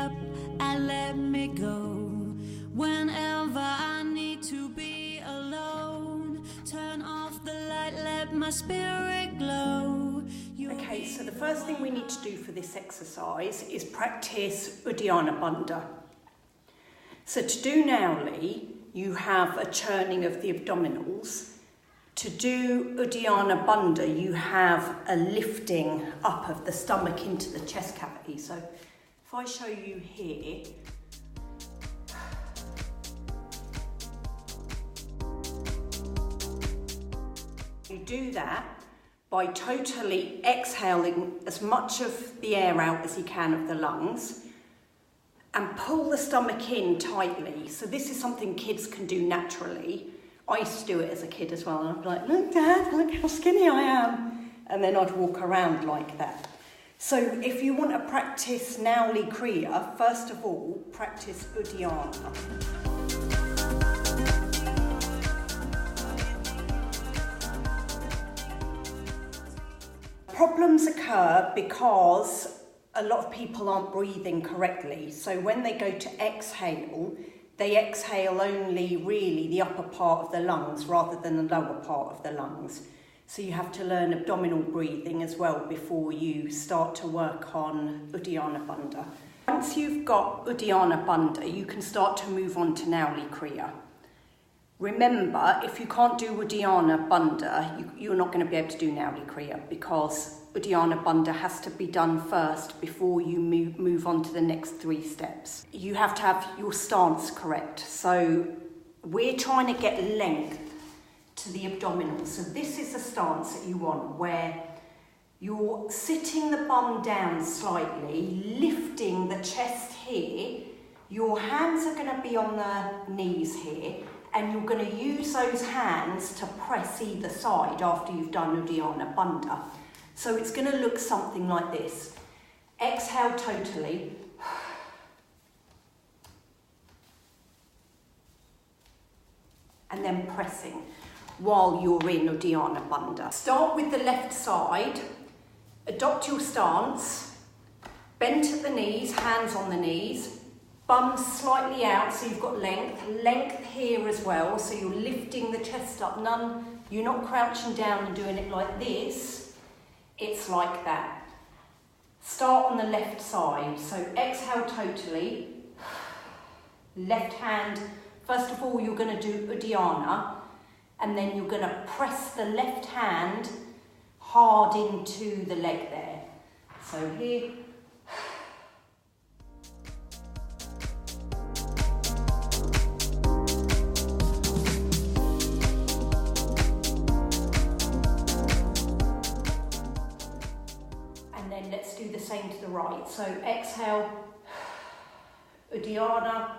up and let me go. Whenever I need to be alone, turn off the light, let my spirit glow. Okay, so the first thing we need to do for this exercise is practice Uddiyana Bandha. So to do Nauli, you have a churning of the abdominals. To do Uddiyana Bandha, you have a lifting up of the stomach into the chest cavity. So if I show you here, you do that by totally exhaling as much of the air out as you can of the lungs and pull the stomach in tightly. So this is something kids can do naturally. I used to do it as a kid as well, and I'd be like, look Dad, look how skinny I am. And then I'd walk around like that. So if you want to practice Nauli Kriya, first of all, practice Uddiyana. Problems occur because a lot of people aren't breathing correctly. So when they go to exhale, they exhale only really the upper part of the lungs rather than the lower part of the lungs. So you have to learn abdominal breathing as well before you start to work on Uddiyana Bandha. Once you've got Uddiyana Bandha, you can start to move on to Nauli Kriya. Remember, if you can't do Uddiyana Bandha, you're not going to be able to do Nauli Kriya because Uddiyana Bandha has to be done first before you move on to the next 3 steps. You have to have your stance correct. So we're trying to get length to the abdominals. So this is the stance that you want, where you're sitting the bum down slightly, lifting the chest here. Your hands are going to be on the knees here, and you're going to use those hands to press either side after you've done Uddiyana Bandha. So it's going to look something like this. Exhale totally. And then pressing while you're in Uddiyana Bandha. Start with the left side. Adopt your stance. Bent at the knees, hands on the knees. Bum slightly out so you've got length. Length here as well, so you're lifting the chest up. You're not crouching down and doing it like this. It's like that. Start on the left side. So exhale totally. Left hand. First of all, you're going to do Uddiyana, and then you're going to press the left hand hard into the leg there. So here. Let's do the same to the right. So exhale, Uddiyana,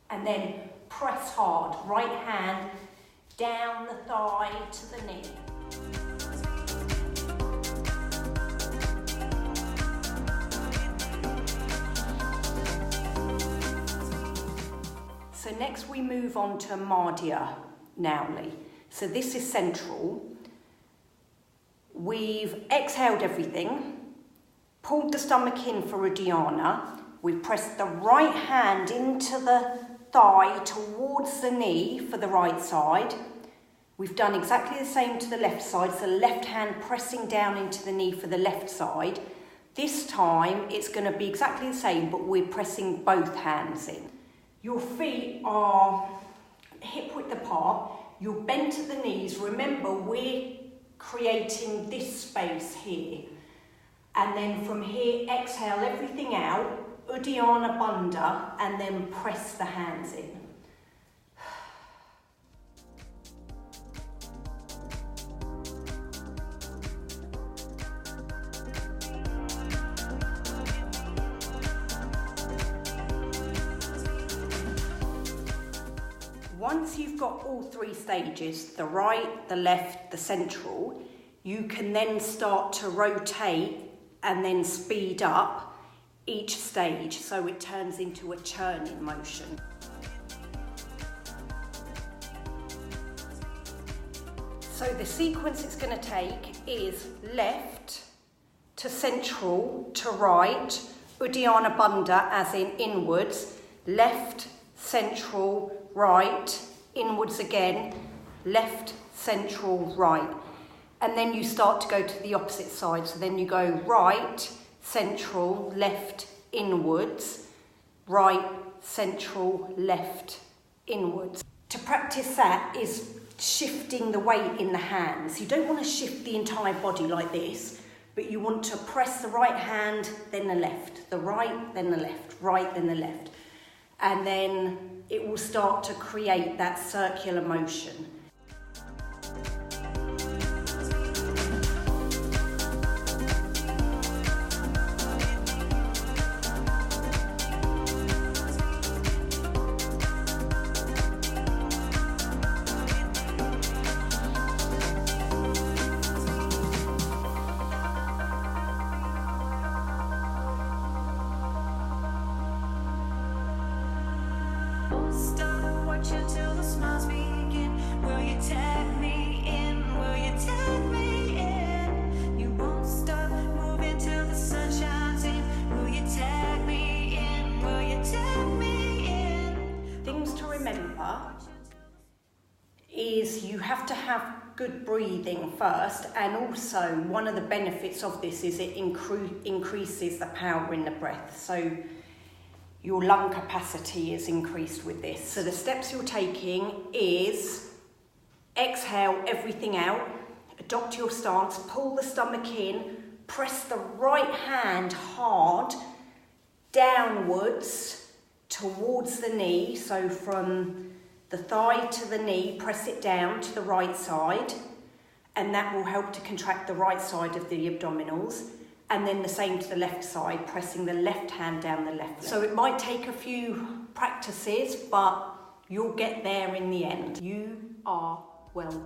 and then press hard. Right hand down the thigh to the knee. So next we move on to Madhya Nauli. So this is central. We've exhaled everything, pulled the stomach in for Uddiyana. We've pressed the right hand into the thigh towards the knee for the right side. We've done exactly the same to the left side, so left hand pressing down into the knee for the left side. This time it's going to be exactly the same, but we're pressing both hands in. Your feet are hip width apart. You're bent at the knees. Remember, we're creating this space here, and then from here exhale everything out, Uddiyana Bandha, and then press the hands in. Once you've got all 3 stages, the right, the left, the central, you can then start to rotate and then speed up each stage so it turns into a churning motion. So the sequence it's going to take is left to central to right, Uddiyana Bandha, as in inwards, left, central, right, inwards again, left, central, right. And then you start to go to the opposite side. So then you go right, central, left, inwards, right, central, left, inwards. To practice that is shifting the weight in the hands. You don't want to shift the entire body like this, but you want to press the right hand, then the left, the right, then the left, right, then the left. And then it will start to create that circular motion. Stop watching till the smiles begin. Will you take me in? Will you take me in? You won't stop moving till the sun shines in. Will you take me in? Will you take me in? Things to remember is you have to have good breathing first, and also one of the benefits of this is it increases the power in the breath. So your lung capacity is increased with this. So the steps you're taking is exhale everything out, adopt your stance, pull the stomach in, press the right hand hard downwards towards the knee. So from the thigh to the knee, press it down to the right side, and that will help to contract the right side of the abdominals. And then the same to the left side, pressing the left hand down the left leg. So it might take a few practices, but you'll get there in the end. You are welcome.